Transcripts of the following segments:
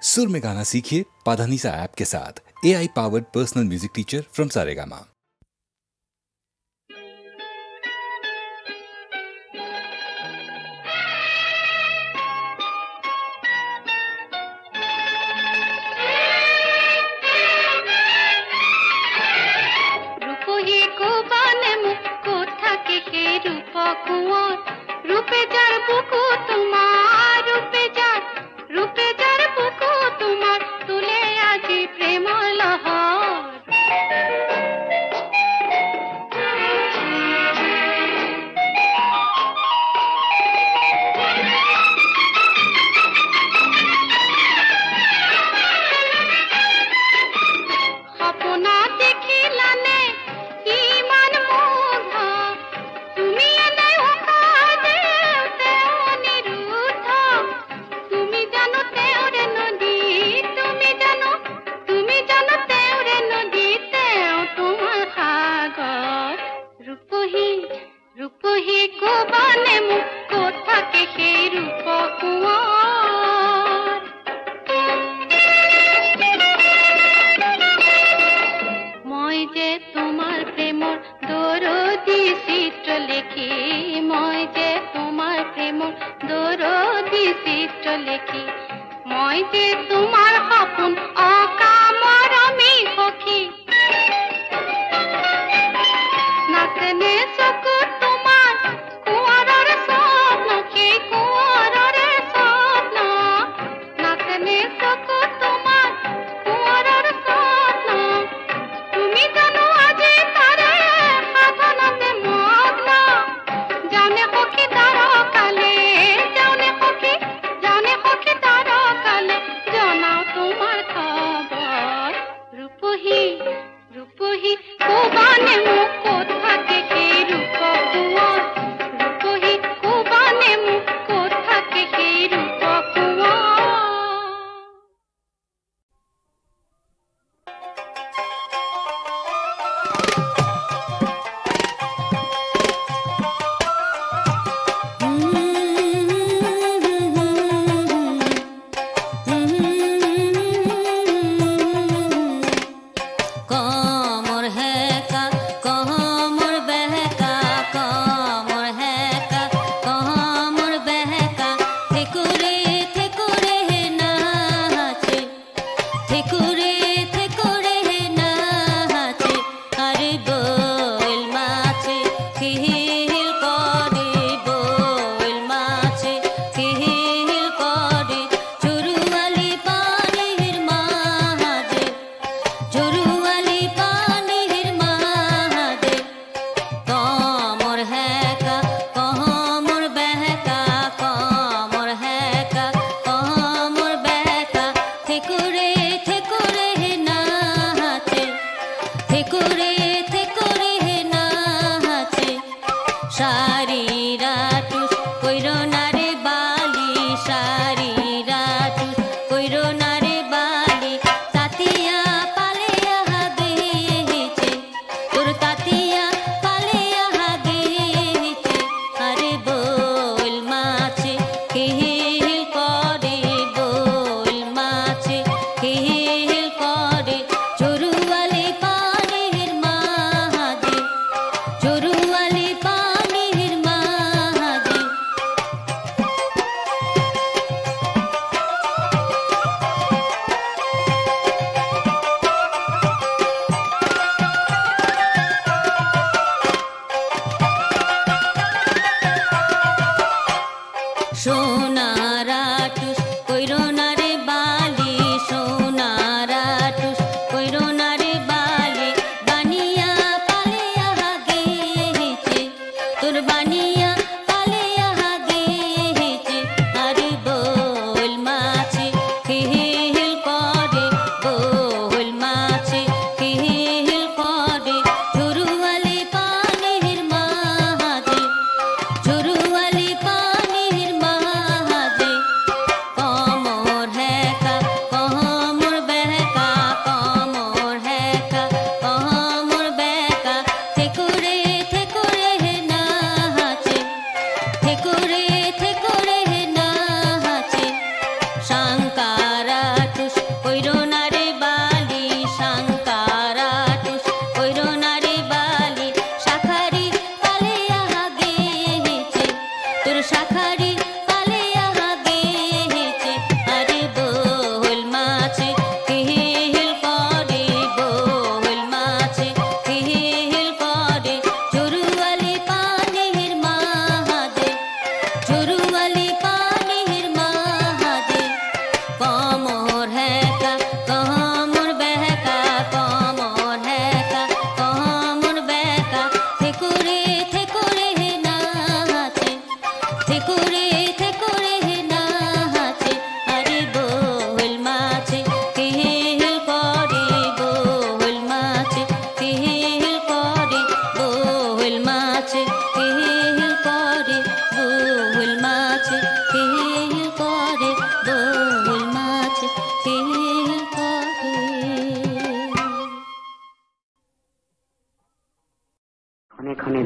सुर में गाना सीखिए पाधानीसा ऐप के साथ। AI powered personal music teacher from Saregama.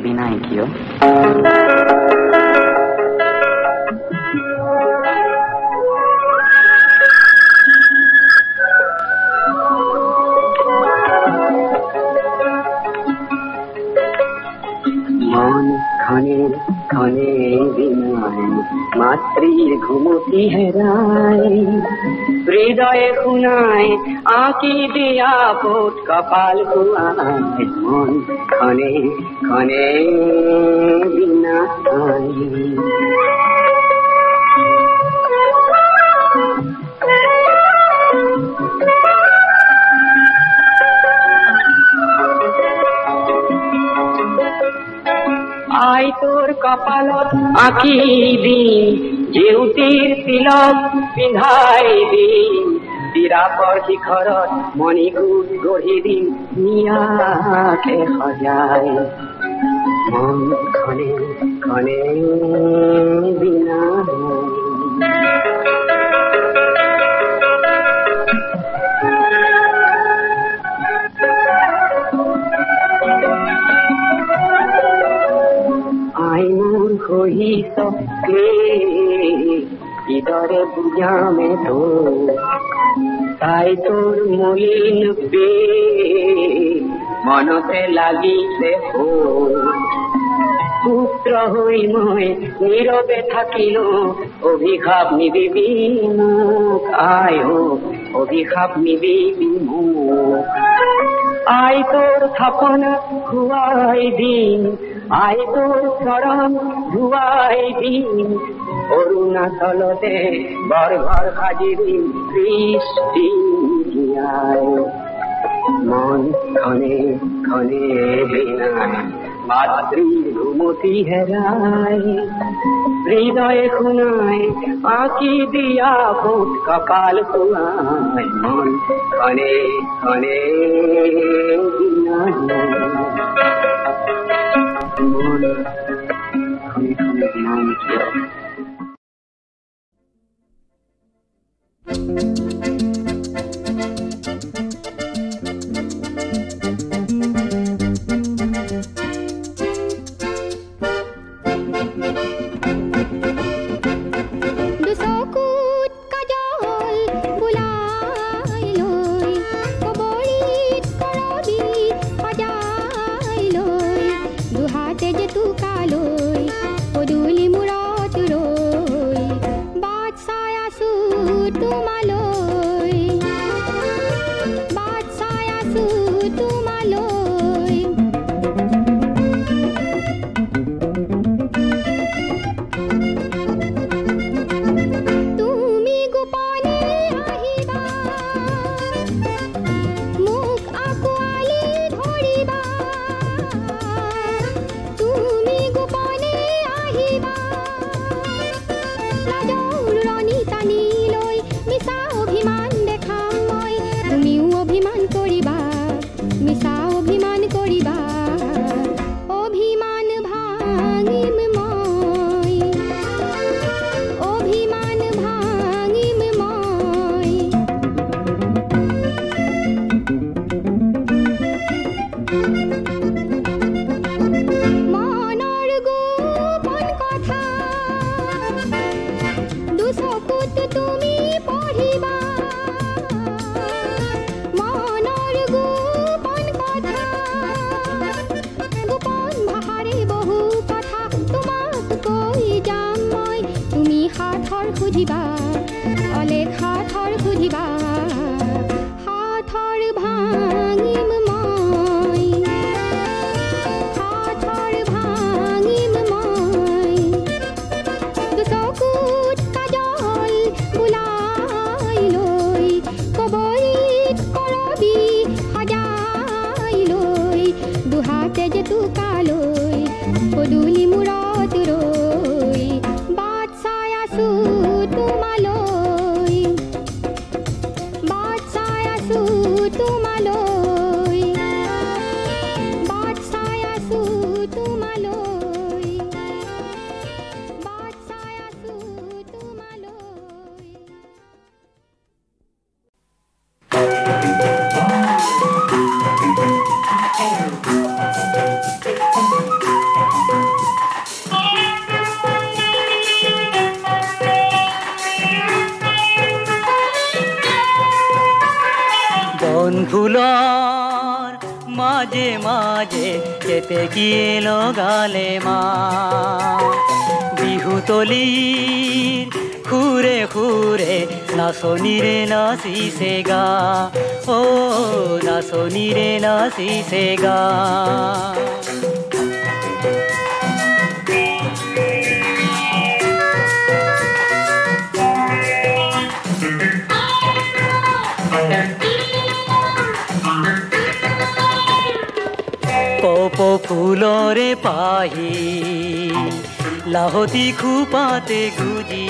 বিনাই কিয়? মন ক্ষণে ক্ষণে বিনায় মাতৃর ঘুমতি হেরায়, হৃদয়ে খুনায় আঁকি দিয়া পোত কপাল কুয়ায়। মন ক্ষণে ক্ষণে বিনায়। আই তোর কপালত আঁকি দিন, জেউতির তিলক পিন্ধাই দিন, বিরাপর শিখৰত মণিকূট গঢ়ি দিন, নিয়াকে সজাই। মন ক্ষণে ক্ষণে বিনায়। আই মোৰ সহিত হৃদয়ে বুঝামে তো, তাই তোর মলিন বে মনতে লাগিছে হো। পুত্র হই মই নীরবে থাকিল, অভিশাপ নিদিবি মোক। আয় হো অভিশাপ নিদিবি মোক। আই তোর থাপন খুয়াই দিন, আই তোর চরণ ধুয়াই দিন, অরুণাচলতে বরঘর সাজি দিন সৃষ্টি দিয়াই। মন ক্ষণে ক্ষণে বিনায় মাতৃর ঘুমতি হেরায়, হৃদয়ে খুনায় আঁকি দিয়া পোত কপাল কুয়ায়। মন ক্ষণে ক্ষণে বিনায়। মন ক্ষণে ক্ষণে বিনায় কিয়? ফুলৰ মাজে মাজে যেতে গিয়ে লগালে মা বিহুতলিৰ খুৰে খুৰে নাচনীৰে নাচিছে গা ও নাচনীৰে নাচিছে গা কপ ফুলৰে পাহি লাহতি খোপাতে গুজি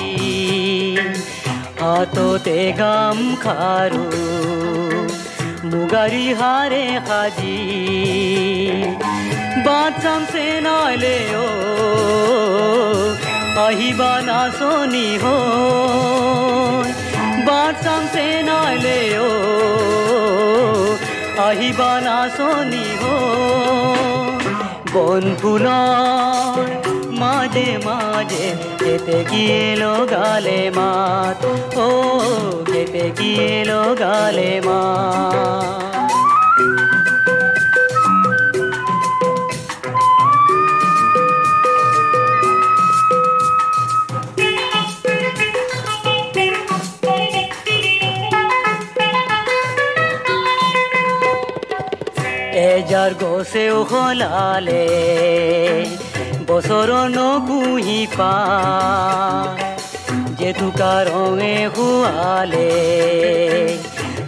হাততে গামখাৰু মুগাৰী হাৰে সাজি বাট চামছে নাইলে অ আহিবা নাচনি হৈ বাট চামছে নাইলে অ আহিবা নাচনি হৈ বন ফুলৰ মাজে মাজে যেতে গিয়ে লগালে মাত ও যেতে গিয়ে লগালে মাত এজাৰ গছেও সলালে বছৰ নকুহি পা জেতুকা ৰঙে শুৱালে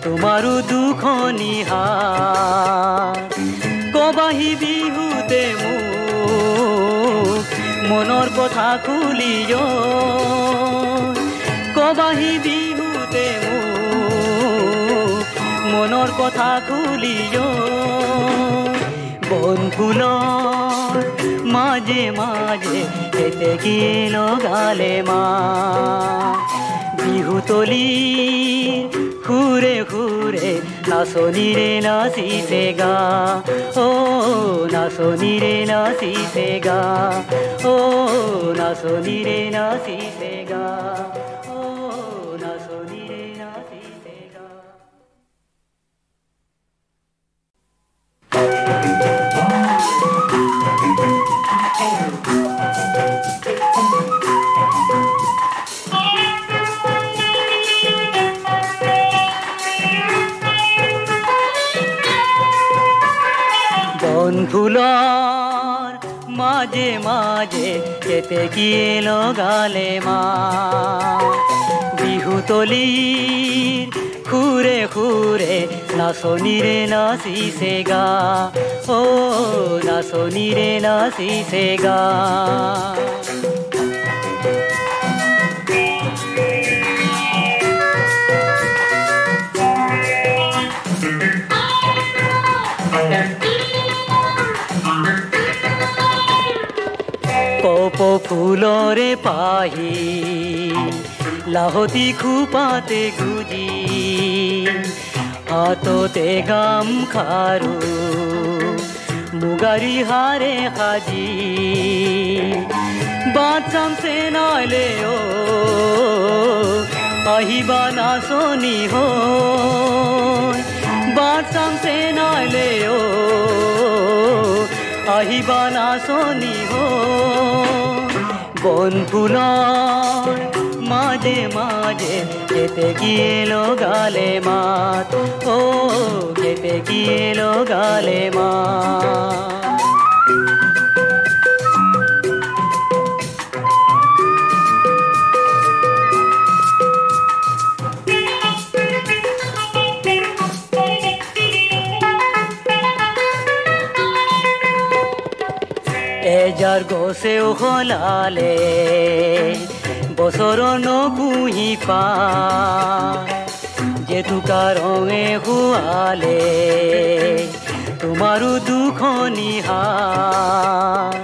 তোমাৰো দুখনি হাত কবাহি বিহুতে মোক মনৰ কথা খুলি কবাহি বিহুতে মোক মনৰ কথা খুলি বন ফুলৰ মাজে মাজে যেতে গিয়ে লগালে মা বিহুতলিৰ খুৰে খুৰে নাচনীৰে নাচিছে গা ও নাচনীৰে নাচিছে গা ও নাচনীৰে নাচিছে গা ও নাচনীৰে নাচিছে গা বন ফুলৰ মাজে মাজে যেতে গিয়ে লগালে মা বিহুতলিৰ খুৰে খুৰে নাচনীৰে নাচিছে গা ও নাচনীৰে নাচিছে গা কপ ফুলৰে পাহি লাহতি খোপাতে গুজি হাততে গামখাৰু মুগাৰী হাৰে সাজি বাট চামছে নাইলে অ আহিবা নাচনি হৈ বাট চামছে নাইলে অ আহিবা নাচনি হৈ বন ফুলৰ মাজে মাজে যেতে গিয়ে লগালে মাত ও যেতে গিয়ে লগালে মাত এজাৰ গছেও সলালে বছৰ নকুহি পা জেতুকা ৰঙে শুৱালে তোমাৰো দুখনি হাত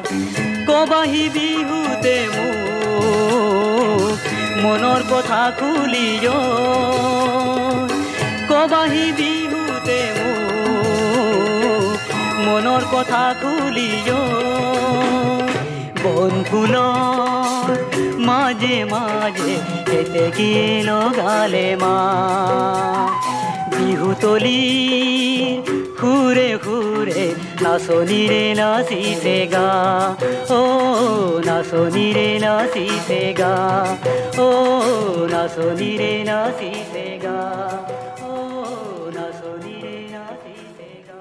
কবাহি বিহুতে মোক মনৰ কথা খুলি কবাহি বিহুতে মোক মনৰ কথা খুলি বন ফুলৰ মাজে মাজে যেতে গিয়ে লগালে মা বিহুতলি সুৰে সুৰে নাচনীৰে নাচিছে গা ও নাচনীৰে নাচিছে গা ও নাচনীৰে নাচিছে গা ও নাচনীৰে নাচিছে গা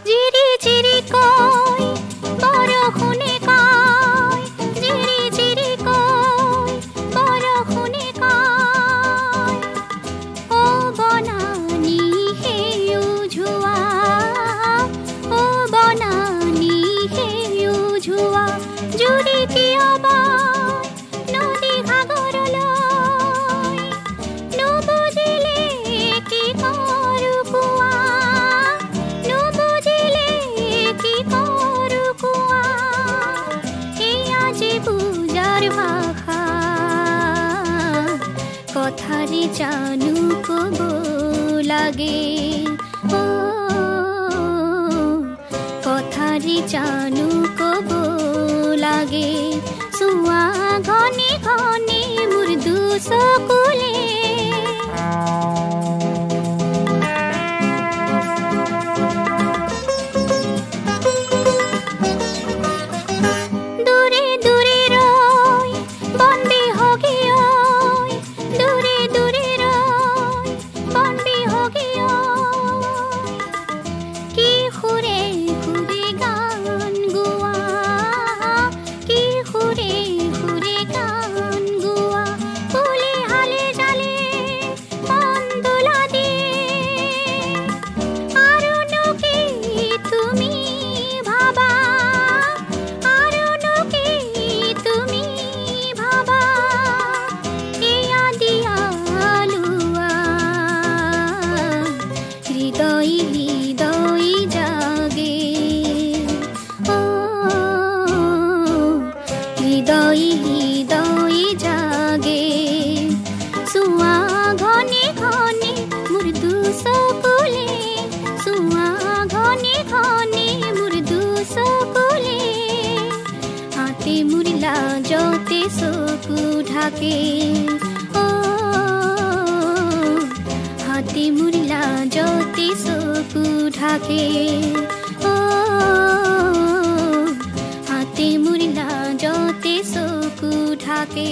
চিৰি চিৰি কৈ বৰষুণে কয়, চিৰি চিৰি লাগে ও কথাৰি জানো কব লাগে চুৱা ঘনে ঘনে মোৰ দুচকুলে হাতে মুড়িলা জ্যোতি চকু ঢাকে ও হাতে মুড়িলা জ্যোতি চকু ঢাকে